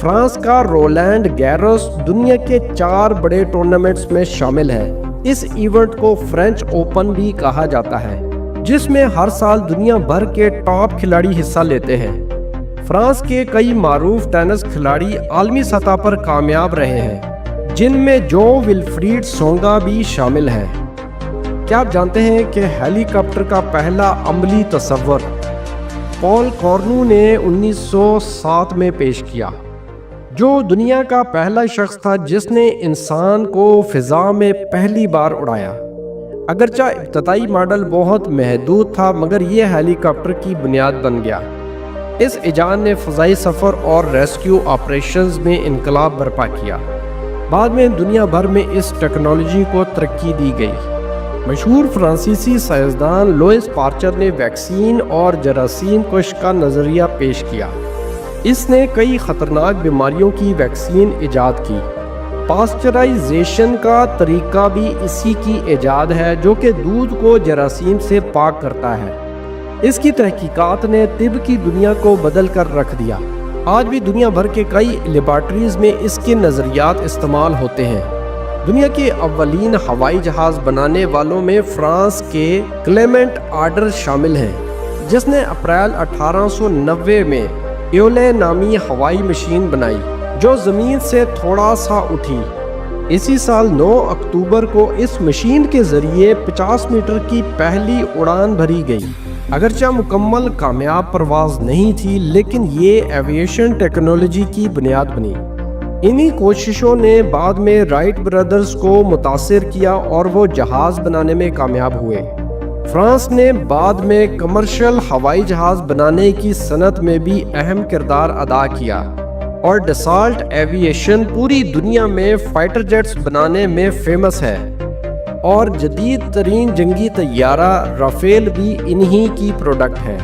France کا Roland گیروس دنیا کے 4 بڑے ٹورنامنٹس میں شامل ہے۔ اس ایونٹ کو فرینچ اوپن بھی کہا جاتا ہے، جس میں ہر سال دنیا بھر کے ٹاپ کھلاڑی حصہ لیتے ہیں۔ فرانس کے کئی معروف ٹینس کھلاڑی عالمی سطح پر کامیاب رہے ہیں، جن میں جو ولفریڈ سونگا بھی شامل ہے۔ کیا آپ جانتے ہیں کہ ہیلی کاپٹر کا پہلا عملی تصور پال کورنو نے 1907 میں پیش کیا، جو دنیا کا پہلا شخص تھا جس نے انسان کو فضا میں پہلی بار اڑایا۔ اگرچہ ابتدائی ماڈل بہت محدود تھا، مگر یہ ہیلی کاپٹر کی بنیاد بن گیا۔ اس ایجاد نے فضائی سفر اور ریسکیو آپریشنز میں انقلاب برپا کیا۔ بعد میں دنیا بھر میں اس ٹیکنالوجی کو ترقی دی گئی۔ مشہور فرانسیسی سائنسدان لوئس پاسچر نے ویکسین اور جراثیم کش کا نظریہ پیش کیا۔ اس نے کئی خطرناک بیماریوں کی ویکسین ایجاد کی۔ پاسچرائزیشن کا طریقہ بھی اسی کی ایجاد ہے، جو کہ دودھ کو جراثیم سے پاک کرتا ہے۔ اس کی تحقیقات نے طب کی دنیا کو بدل کر رکھ دیا۔ آج بھی دنیا بھر کے کئی لیبارٹریز میں اس کے نظریات استعمال ہوتے ہیں۔ دنیا کے اولین ہوائی جہاز بنانے والوں میں فرانس کے کلیمنٹ آرڈر شامل ہیں، جس نے اپریل 1890 میں ایولے نامی ہوائی مشین بنائی، جو زمین سے تھوڑا سا اٹھی۔ اسی سال 9 اکتوبر کو اس مشین کے ذریعے 50 میٹر کی پہلی اڑان بھری گئی۔ اگرچہ مکمل کامیاب پرواز نہیں تھی، لیکن یہ ایویشن ٹیکنالوجی کی بنیاد بنی۔ انہی کوششوں نے بعد میں رائٹ برادرز کو متاثر کیا اور وہ جہاز بنانے میں کامیاب ہوئے۔ فرانس نے بعد میں کمرشل ہوائی جہاز بنانے کی صنعت میں بھی اہم کردار ادا کیا، اور ڈسالٹ ایویشن پوری دنیا میں فائٹر جیٹس بنانے میں فیمس ہے، اور جدید ترین جنگی طیارہ رافیل بھی انہی کی پروڈکٹ ہے۔